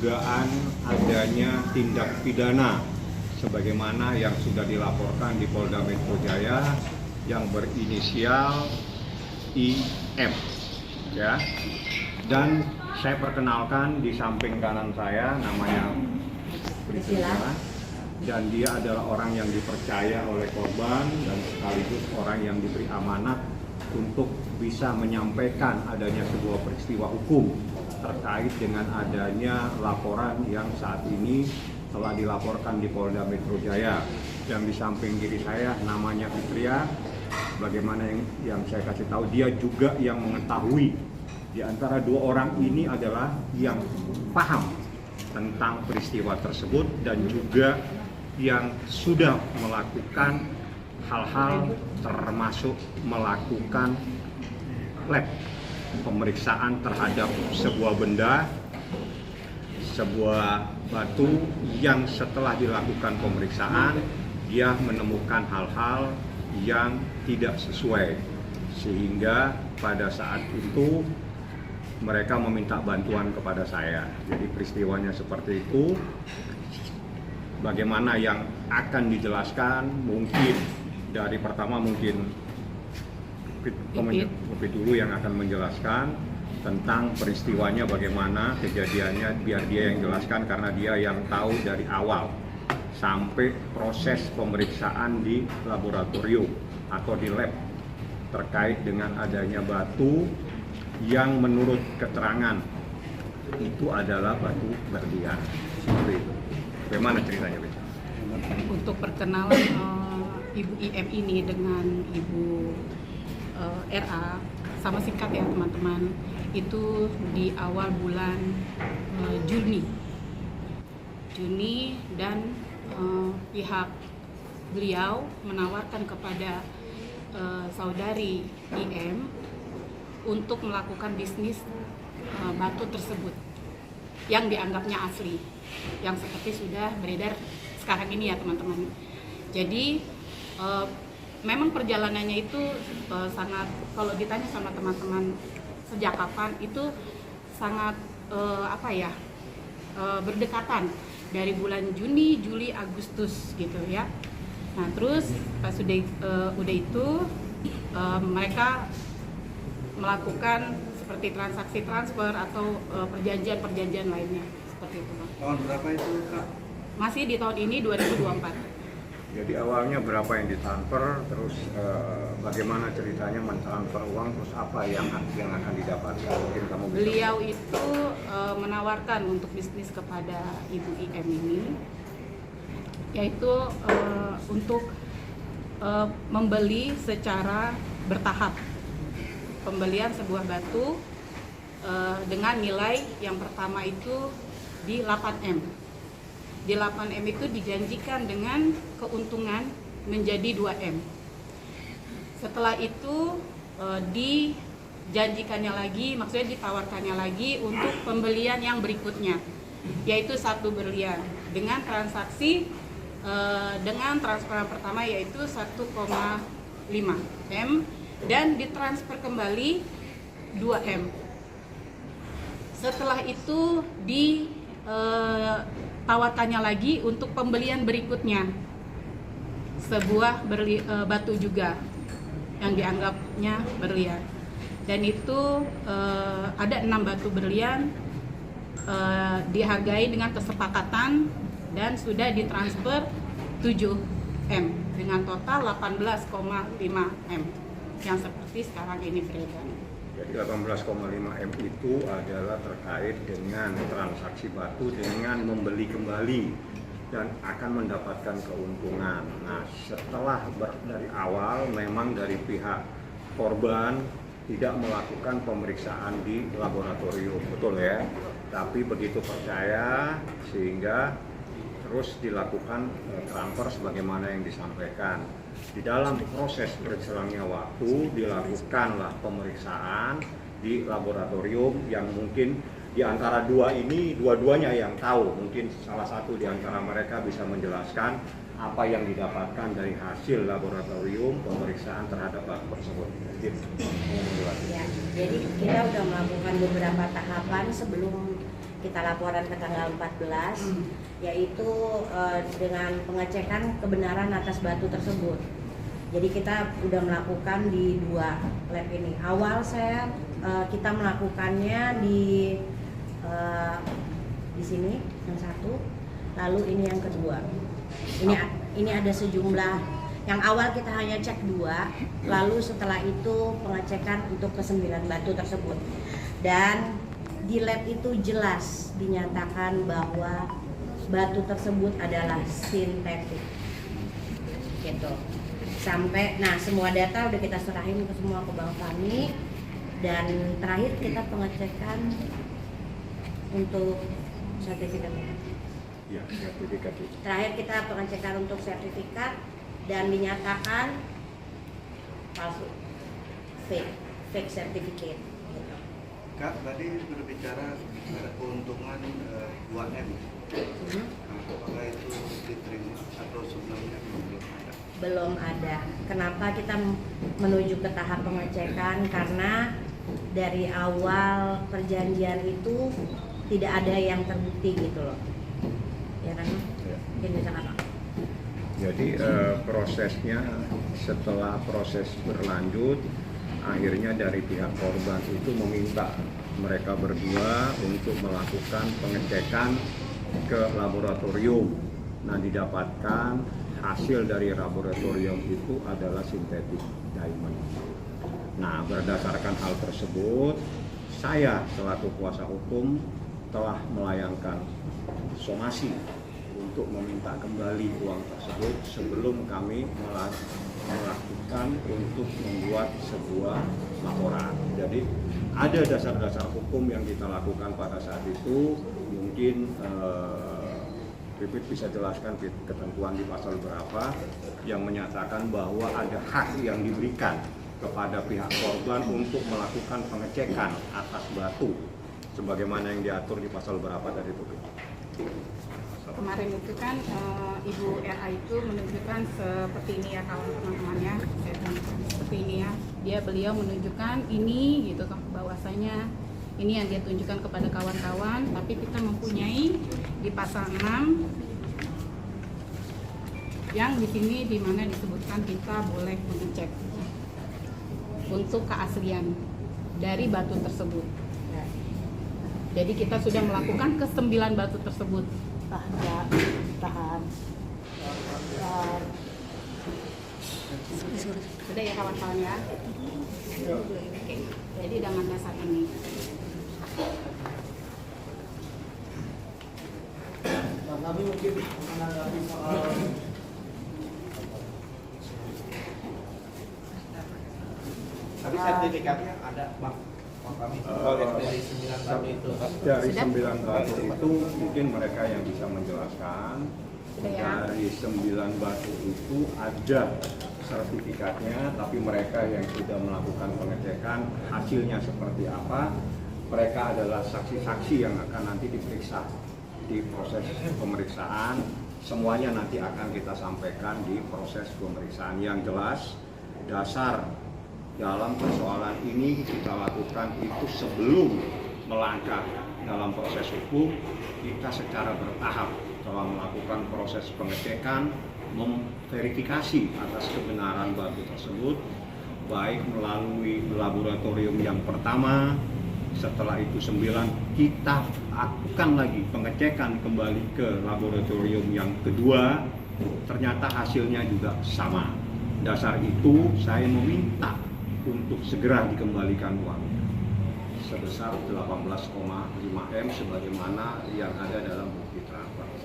Dugaan adanya tindak pidana sebagaimana yang sudah dilaporkan di Polda Metro Jaya yang berinisial IM, ya. Dan saya perkenalkan di samping kanan saya namanya Priscilla, dan dia adalah orang yang dipercaya oleh korban dan sekaligus orang yang diberi amanah untuk bisa menyampaikan adanya sebuah peristiwa hukum terkait dengan adanya laporan yang saat ini telah dilaporkan di Polda Metro Jaya. Yang di samping diri saya namanya Fitria, bagaimana yang saya kasih tahu, dia juga yang mengetahui di antara dua orang ini adalah yang paham tentang peristiwa tersebut dan juga yang sudah melakukan hal-hal termasuk melakukan lab pemeriksaan terhadap sebuah benda, sebuah batu yang setelah dilakukan pemeriksaan dia menemukan hal-hal yang tidak sesuai, sehingga pada saat itu mereka meminta bantuan kepada saya. Jadi peristiwanya seperti itu. Bagaimana yang akan dijelaskan, mungkin dari pertama mungkin Kopi dulu yang akan menjelaskan tentang peristiwanya, bagaimana kejadiannya, biar dia yang jelaskan karena dia yang tahu dari awal sampai proses pemeriksaan di laboratorium atau di lab terkait dengan adanya batu yang menurut keterangan itu adalah batu berlian. Seperti itu. Bagaimana ceritanya, Bek? Untuk perkenalan Ibu IM ini dengan Ibu RA, sama singkat ya teman-teman, itu di awal bulan Juni dan pihak beliau menawarkan kepada saudari IM untuk melakukan bisnis batu tersebut yang dianggapnya asli, yang seperti sudah beredar sekarang ini ya teman-teman. Jadi memang perjalanannya itu sangat, kalau ditanya sama teman-teman sejak kapan, itu sangat berdekatan dari bulan Juni, Juli, Agustus gitu ya. Nah terus pas udah itu mereka melakukan seperti transaksi transfer atau perjanjian lainnya seperti itu. Tahun berapa itu, Kak? Masih di tahun ini 2024. Jadi awalnya berapa yang ditransfer, terus bagaimana ceritanya mentransfer uang, terus apa yang akan didapatkan? Mungkin kamu bisa. Beliau itu menawarkan untuk bisnis kepada Ibu IM ini, yaitu untuk membeli secara bertahap, pembelian sebuah batu dengan nilai yang pertama itu di 8M. Di 8M itu dijanjikan dengan keuntungan menjadi 2M. Setelah itu dijanjikannya lagi, maksudnya ditawarkannya lagi untuk pembelian yang berikutnya, yaitu 1 berlian dengan transaksi dengan transferan pertama yaitu 1,5M dan ditransfer kembali 2M. Setelah itu tawarkannya lagi untuk pembelian berikutnya, sebuah batu juga yang dianggapnya berlian, dan itu ada 6 batu berlian dihargai dengan kesepakatan dan sudah ditransfer 7M dengan total 18,5M yang seperti sekarang ini beredar. Jadi 18,5M itu adalah terkait dengan transaksi batu dengan membeli kembali dan akan mendapatkan keuntungan. Nah, setelah dari awal memang dari pihak korban tidak melakukan pemeriksaan di laboratorium, betul ya? Tapi begitu percaya sehingga terus dilakukan transfer sebagaimana yang disampaikan. Di dalam proses berselangnya waktu dilakukanlah pemeriksaan di laboratorium yang mungkin di antara dua ini dua-duanya yang tahu, mungkin salah satu di antara mereka bisa menjelaskan apa yang didapatkan dari hasil laboratorium pemeriksaan terhadap batu tersebut. Ya, jadi kita udah melakukan beberapa tahapan sebelum kita laporan ke tanggal 14, yaitu dengan pengecekan kebenaran atas batu tersebut. Jadi kita udah melakukan di 2 lab ini. Awal kita melakukannya di sini yang satu, lalu ini yang kedua. Ini ada sejumlah. Yang awal kita hanya cek 2, lalu setelah itu pengecekan untuk ke 9 batu tersebut. Dan di lab itu jelas dinyatakan bahwa batu tersebut adalah sintetik. Gitu. Semua data udah kita serahin ke semua ke Bank Fani, dan terakhir kita pengecekan untuk sertifikatnya. Ya, sertifikat. Terakhir kita pengecekan untuk sertifikat dan dinyatakan palsu, fake certificate. Gitu. Kak, tadi berbicara ada keuntungan 2M. Apakah itu diterima atau sebelumnya belum ada? Belum ada. Kenapa kita menuju ke tahap pengecekan? Karena dari awal perjanjian itu tidak ada yang terbukti gitu loh. Ya kan? Ya. Mungkin bisa apa? Jadi prosesnya setelah proses berlanjut, akhirnya dari pihak korban itu meminta mereka berdua untuk melakukan pengecekan ke laboratorium. Nah, didapatkan hasil dari laboratorium itu adalah sintetik diamond. Nah, berdasarkan hal tersebut, saya selaku kuasa hukum telah melayangkan somasi untuk meminta kembali uang tersebut sebelum kami melakukan untuk membuat sebuah laporan. Jadi ada dasar-dasar hukum yang kita lakukan pada saat itu. Mungkin Pipit bisa jelaskan ketentuan di pasal berapa yang menyatakan bahwa ada hak yang diberikan kepada pihak korban untuk melakukan pengecekan atas batu sebagaimana yang diatur di pasal berapa tadi itu. Kemarin itu kan Ibu RA itu menunjukkan seperti ini ya kawan teman-temannya, saya tunjukkan seperti ini ya. Beliau menunjukkan ini gitu bahwasanya ini yang dia tunjukkan kepada kawan-kawan, tapi kita mempunyai di pasal 6 yang di sini di mana disebutkan kita boleh mengecek untuk keaslian dari batu tersebut. Jadi kita sudah melakukan ke 9 batu tersebut. Tahan. Sudah ya kawan-kawan ya. Oke. Jadi dengan dasar ini. Kami mungkin menanggapi soal Tapi sertifikatnya ada, Bang. Kami dari 9 tahun itu. Dari 9 batu itu mungkin mereka yang bisa menjelaskan. Ya. Dari 9 batu itu ada sertifikatnya, tapi mereka yang sudah melakukan pengecekan hasilnya seperti apa, mereka adalah saksi-saksi yang akan nanti diperiksa di proses pemeriksaan. Semuanya nanti akan kita sampaikan di proses pemeriksaan. Yang jelas dasar dalam persoalan ini kita lakukan itu sebelum melangkah dalam proses hukum, kita secara bertahap telah melakukan proses pengecekan, memverifikasi atas kebenaran batu tersebut, baik melalui laboratorium yang pertama. Setelah itu 9, kita lakukan lagi pengecekan kembali ke laboratorium yang kedua, ternyata hasilnya juga sama. Dasar itu saya meminta untuk segera dikembalikan uangnya sebesar 18,5 M sebagaimana yang ada dalam bukti transaksi.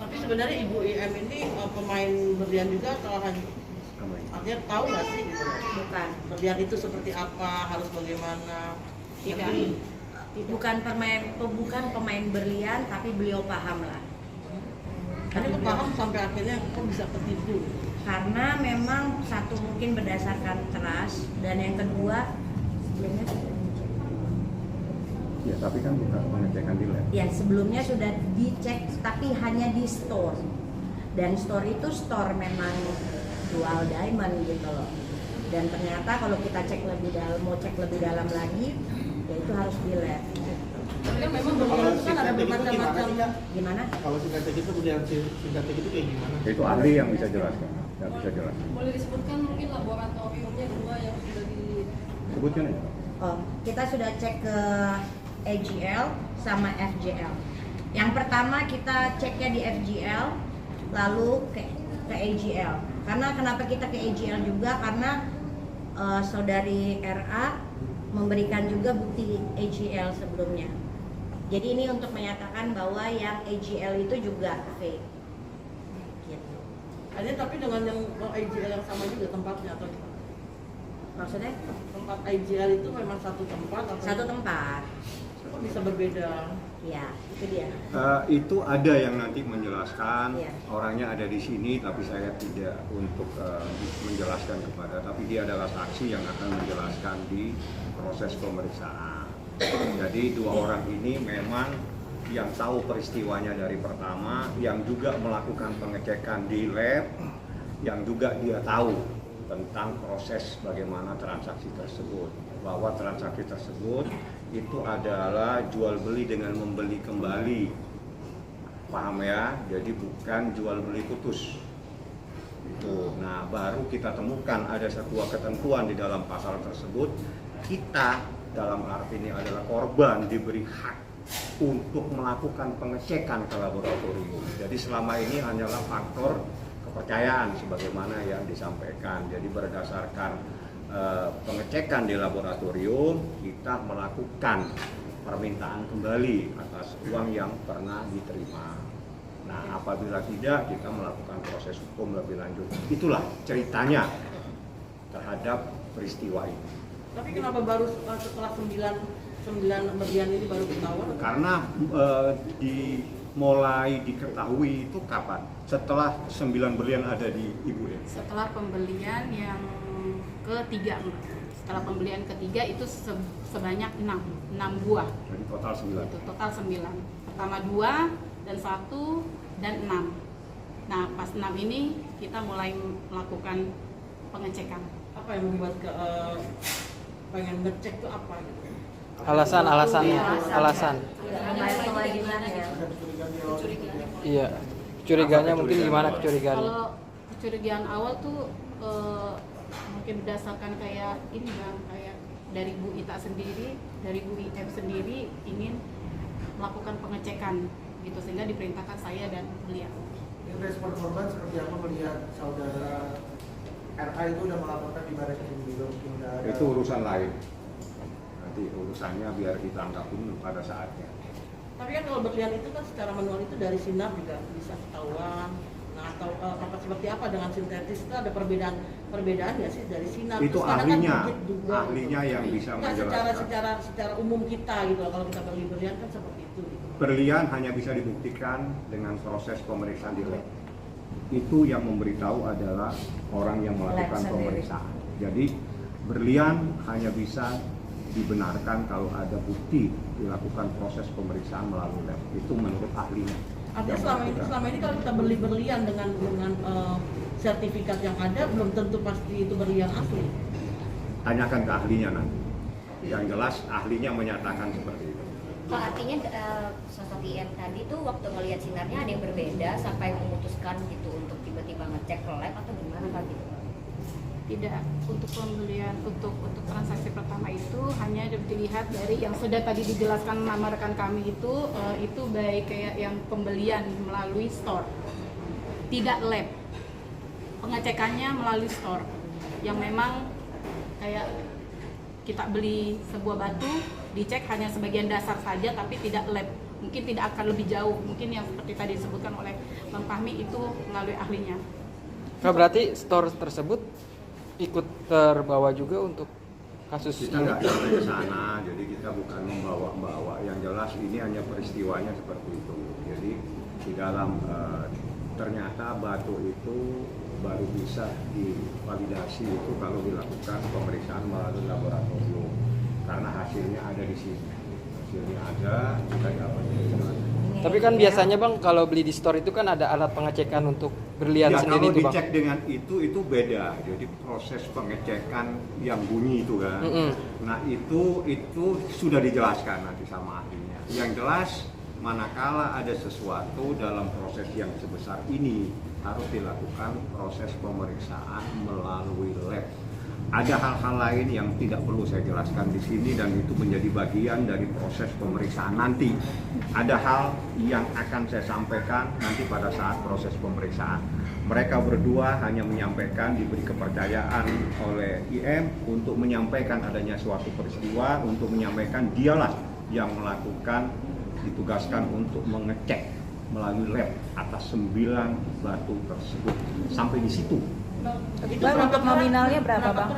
tapi sebenarnya Ibu IM ini pemain berlian juga atau hanya artinya tahu nggak sih gitu? Bukan. Berlian itu seperti apa, harus bagaimana? Tidak. Bukan pemain berlian, tapi beliau paham lah. Kan itu paham sampai akhirnya kok bisa ketipu. Karena memang satu mungkin berdasarkan trust, dan yang kedua sebelumnya sudah dicek. Ya, tapi kan bukan pengecekan di lab. Ya, sebelumnya sudah dicek tapi hanya di store. Dan store itu store memang jual diamond gitu loh. Dan ternyata kalau kita cek lebih dalam, mau cek lebih dalam lagi, ya itu harus di lab. Tapi kan memang berlian itu kan ada bermacam-macam. Gimana? Kalau sintetik itu berlian sintetik itu kayak gimana? Itu ahli yang bisa jelaskan. Yang bisa jelaskan. Boleh disebutkan mungkin laboratoriumnya dua yang sudah di Sebutkan ya. Oh, kita sudah cek ke AGL sama FGL. Yang pertama kita ceknya di FGL, lalu ke AGL. Karena kenapa kita ke AGL juga? Karena saudari RA memberikan juga bukti AGL sebelumnya. Jadi ini untuk menyatakan bahwa yang AGL itu juga fake. Gitu. Ada tapi dengan yang IGL yang sama juga tempatnya atau Maksudnya tempat IGL itu memang satu tempat atau satu tempat. kok bisa berbeda? Ya, itu dia. Itu ada yang nanti menjelaskan, Iya. orangnya ada di sini, tapi saya tidak untuk menjelaskan kepada, tapi dia adalah saksi yang akan menjelaskan di proses pemeriksaan. Jadi dua orang ini memang yang tahu peristiwanya dari pertama, yang juga melakukan pengecekan di lab, yang juga dia tahu tentang proses bagaimana transaksi tersebut, bahwa transaksi tersebut itu adalah jual beli dengan membeli kembali, paham ya? Jadi bukan jual beli putus. Itu. Nah, baru kita temukan ada sebuah ketentuan di dalam pasal tersebut. Kita dalam arti ini adalah korban diberi hak untuk melakukan pengecekan ke laboratorium. Jadi selama ini hanyalah faktor kepercayaan sebagaimana yang disampaikan. Jadi berdasarkan pengecekan di laboratorium, kita melakukan permintaan kembali atas uang yang pernah diterima. Nah, apabila tidak, kita melakukan proses hukum lebih lanjut. Itulah ceritanya terhadap peristiwa ini. Tapi kenapa baru setelah 9 berlian ini baru ketahuan? Karena mulai diketahui itu kapan? Setelah 9 berlian ada di Ibu ya? Setelah pembelian yang ketiga, setelah pembelian ketiga itu sebanyak 6 buah. Jadi total 9. Itu total 9. Pertama 2 dan 1 dan 6. Nah, pas 6 ini kita mulai melakukan pengecekan. Apa yang membuat pengen ngecek itu apa gitu? Alasannya. Bayar kewajibannya. Iya. Curiganya mungkin gimana kecurigaannya? Kalau kecurigaan awal tuh mungkin berdasarkan kayak ini Bang, kayak dari Bu Ita sendiri, dari Bu IM sendiri ingin melakukan pengecekan gitu, sehingga diperintahkan saya dan beliau. Respon korban seperti apa melihat saudara RA itu udah melaporkan di Baris Krim belum ada? Itu urusan lain. Nanti urusannya biar ditangkapin pada saatnya. Tapi kan kalau berlian itu kan secara manual itu dari sinar juga bisa ketahuan. Nah, atau apa seperti apa dengan sintetis itu ada perbedaan ya sih dari sinar? Itu Terus kadang kan ahlinya, gigit juga, ahlinya gitu. yang bisa Nggak, menjelaskan. secara umum kita gitu loh, kalau kita beli berlian kan seperti itu. Gitu. Berlian hanya bisa dibuktikan dengan proses pemeriksaan di lab. Itu yang memberitahu adalah orang yang melakukan Lab sendiri. pemeriksaan. Jadi berlian hanya bisa dibenarkan kalau ada bukti dilakukan proses pemeriksaan melalui lab. Itu menurut ahlinya. Artinya selama ini kalau kita beli berlian dengan sertifikat yang ada belum tentu pasti itu berlian asli. Tanyakan ke ahlinya nanti. Yang jelas ahlinya menyatakan seperti itu. Kok artinya sosok IM tadi tuh waktu ngelihat sinarnya ada yang berbeda sampai memutuskan gitu untuk tiba-tiba ngecek ke lab atau gimana Pak gitu? Tidak, untuk pembelian untuk transaksi pertama itu hanya dilihat dari yang sudah tadi dijelaskan nama rekan kami itu baik kayak yang pembelian melalui store, tidak lab. Pengecekannya melalui store yang memang kayak kita beli sebuah batu dicek hanya sebagian dasar saja tapi tidak lab, mungkin tidak akan lebih jauh, mungkin yang seperti tadi disebutkan oleh Bang Fahmi itu melalui ahlinya. Nah, berarti store tersebut ikut terbawa juga untuk kasus Kita ini? nggak sampai ke sana, jadi kita bukan membawa-bawa. Yang jelas ini hanya peristiwanya seperti itu. Jadi di dalam ternyata batu itu baru bisa divalidasi itu kalau dilakukan pemeriksaan melalui laboratorium. Karena hasilnya ada di sini. Hasilnya ada, kita dapat. Ini Tapi kan biasanya Bang kalau beli di store itu kan ada alat pengecekan untuk berlian Ya, sendiri kalau itu Bang. dicek dengan itu beda. Jadi proses pengecekan yang bunyi itu kan. Nah itu sudah dijelaskan nanti sama ahlinya. Yang jelas manakala ada sesuatu dalam proses yang sebesar ini harus dilakukan proses pemeriksaan melalui lab. Ada hal-hal lain yang tidak perlu saya jelaskan di sini dan itu menjadi bagian dari proses pemeriksaan nanti. Ada hal yang akan saya sampaikan nanti pada saat proses pemeriksaan. Mereka berdua hanya menyampaikan, diberi kepercayaan oleh IM untuk menyampaikan adanya suatu peristiwa, untuk menyampaikan dialah yang melakukan, ditugaskan untuk mengecek melalui lab atas 9 batu tersebut. Sampai di situ. Bang, untuk nominalnya berapa Bang?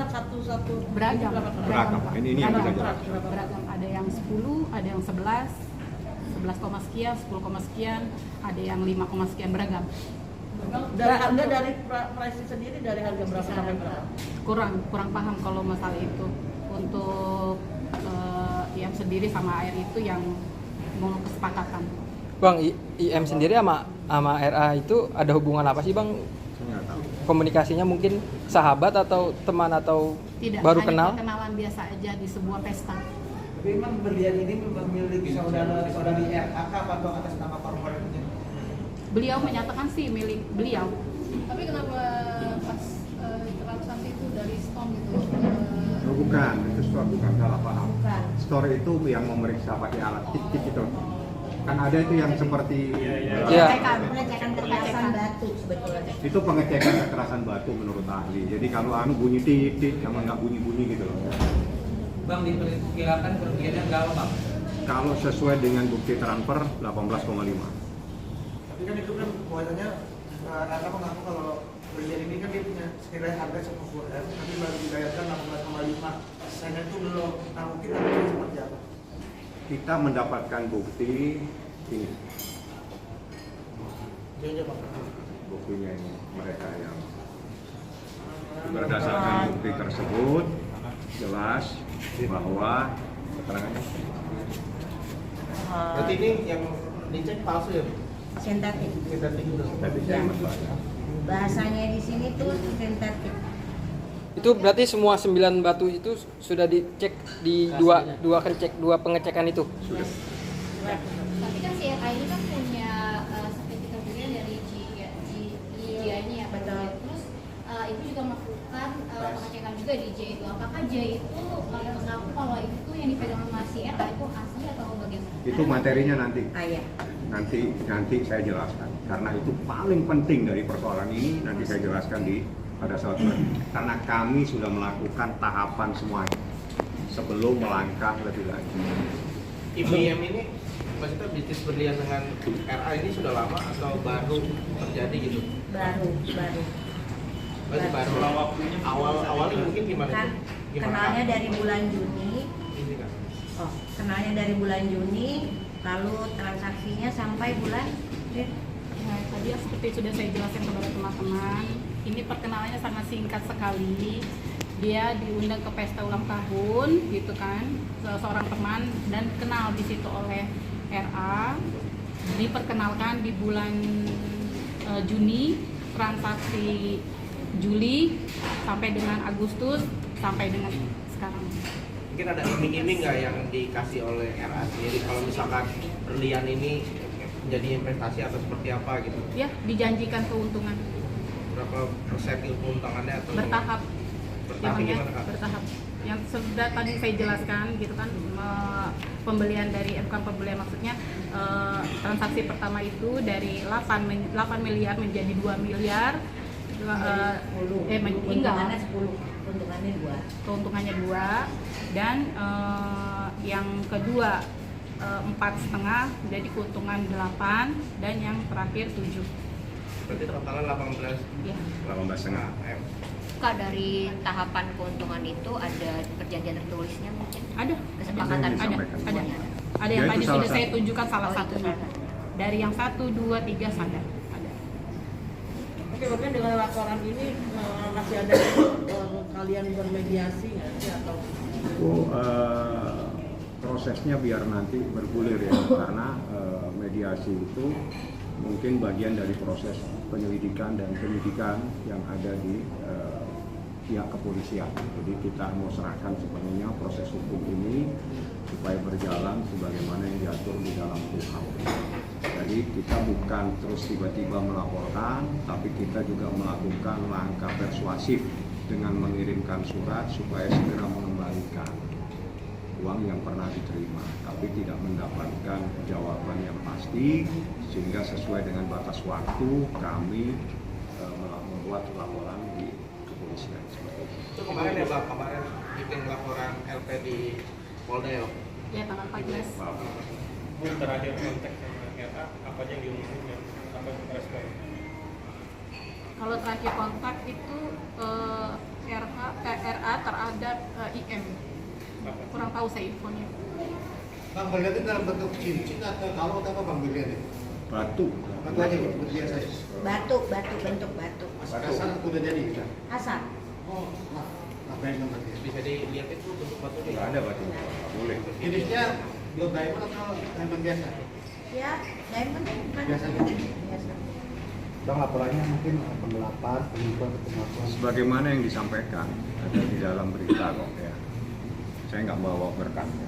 Beragam. Beragam. Ini yang bisa jelaskan. Beragam. Ada yang 10, ada yang 11, 11, sekian, 10, sekian, ada yang 5, sekian, beragam. Dari harga dari pricing sendiri dari harga berapa sampai berapa? Kurang paham kalau masalah itu. Untuk yang sendiri sama air itu yang mau kesepakatan. Bang, IM sendiri sama RA itu ada hubungan apa sih Bang? Saya nggak tahu. Komunikasinya mungkin sahabat atau teman atau Tidak, baru hanya kenal? perkenalan biasa aja di sebuah pesta. Tapi memang berlian ini memiliki saudari RAK atau atas nama korporatnya? Beliau menyatakan sih milik beliau. Tapi kenapa pas transaksi itu dari Storm gitu? Oh, bukan, itu store bukan, salah paham. Bukan. Store itu yang memeriksa pakai alat tik-tik itu. Kan ada itu yang seperti Iya. Pengecekan kekerasan batu sebetulnya. itu pengecekan kekerasan batu menurut ahli. Jadi kalau bunyi titik sama nggak bunyi-bunyi gitu loh. Bang, diperkirakan kerugiannya berapa Bang? Kalau sesuai dengan bukti transfer 18,5. Tapi kan itu kan buatannya Raka mengaku kalau berlian ini kan dia punya senilai harga 10 M, tapi baru dibayarkan 18,5. Sisanya itu belum. Nah mungkin harganya seperti apa? Kita mendapatkan bukti ini, Dia Bang. buktinya ini mereka yang berdasarkan bukti tersebut jelas bahwa keterangannya Berarti ini yang dicek palsu ya? Sintetik. Sintetik itu. tadi saya membaca. Bahasanya di sini tuh sintetik. Itu berarti semua 9 batu itu sudah dicek di dua pengecekan itu. Sudah. Tapi kan si RA ini kan punya sertifikat juga dari GIA ini ya. Betul. Terus itu juga melakukan pengecekan juga di J itu. Apakah J itu mengaku kalau itu yang dipegang sama si RA itu asli atau bagaimana? Itu materinya nanti. Iya. Nanti saya jelaskan karena itu paling penting dari persoalan ini nanti saya jelaskan pada saat ini karena kami sudah melakukan tahapan semuanya sebelum melangkah lebih lanjut. IBM ini maksudnya bisnis berlian dengan RA ini sudah lama atau baru terjadi gitu? Baru. Masih baru. Awalnya mungkin gimana? Kan kenalnya dari bulan Juni. Ini kan. Oh, kenalnya dari bulan Juni, lalu transaksinya sampai bulan Nah, tadi yang seperti sudah saya jelaskan kepada teman-teman, ini perkenalannya sangat singkat sekali. Dia diundang ke pesta ulang tahun, gitu kan, seorang teman dan kenal di situ oleh RA. Diperkenalkan di bulan Juni, transaksi Juli sampai dengan Agustus sampai dengan sekarang. Mungkin ada iming-iming nggak yang dikasih oleh RA sendiri kalau misalkan berlian ini menjadi investasi atau seperti apa gitu? Ya, dijanjikan keuntungan Berapa persen keuntungannya atau bertahap. Bertahap Yang gimana Kak? bertahap. Yang sudah tadi saya jelaskan gitu kan, pembelian dari bukan pembelian maksudnya transaksi pertama itu dari 8 miliar menjadi 2 miliar. Keuntungannya 10, keuntungannya 2. Keuntungannya 2 dan yang kedua 4,5 jadi keuntungan 8 dan yang terakhir 7. Berarti totalnya 18 Ya. 18,5 M. Kak, dari tahapan keuntungan itu ada perjanjian tertulisnya mungkin? Ada Kesepakatan Yang ada disampaikan. ada semuanya ada. ada yang Ya, itu tadi salah sudah saya satu. tunjukkan salah Oh, itu satunya. salah. Dari yang 1, 2, 3 sadar ada. Oke, kemudian dengan laporan ini masih ada kalian bermediasi nggak sih atau? Itu prosesnya biar nanti bergulir ya karena mediasi itu mungkin bagian dari proses penyelidikan dan penyidikan yang ada di pihak kepolisian. Jadi kita mau serahkan sepenuhnya proses hukum ini supaya berjalan sebagaimana yang diatur di dalam KUHP. Jadi kita bukan terus tiba-tiba melaporkan, tapi kita juga melakukan langkah persuasif dengan mengirimkan surat supaya segera mengembalikan uang yang pernah diterima, tapi tidak mendapatkan jawaban yang pasti, sehingga sesuai dengan batas waktu kami membuat laporan di kepolisian. Itu kemarin ya Pak, kemarin bikin laporan LP di Polda ya? Ya, tanggal 14. Terakhir kontak sama RA, apa aja yang diumumin yang sampai respon? Kalau terakhir kontak itu RA terhadap IM. Kurang tahu saya infonya. Bang berlian itu dalam bentuk cincin atau kalau apa Bang berlian itu? Batu. Batu aja bentuk biasa. Batu bentuk batu. Kasar udah jadi kan? Asal. Oh, apa yang berarti? Bisa dilihat itu bentuk batunya. Tidak ada batu. Boleh. Jenisnya blood diamond atau diamond biasa? Ya, diamond kan Biasa. biasa. Bang laporannya mungkin penggelapan, penipuan, pengakuan. Sebagaimana yang disampaikan ada di dalam berita kok ya. Saya nggak bawa berkasnya.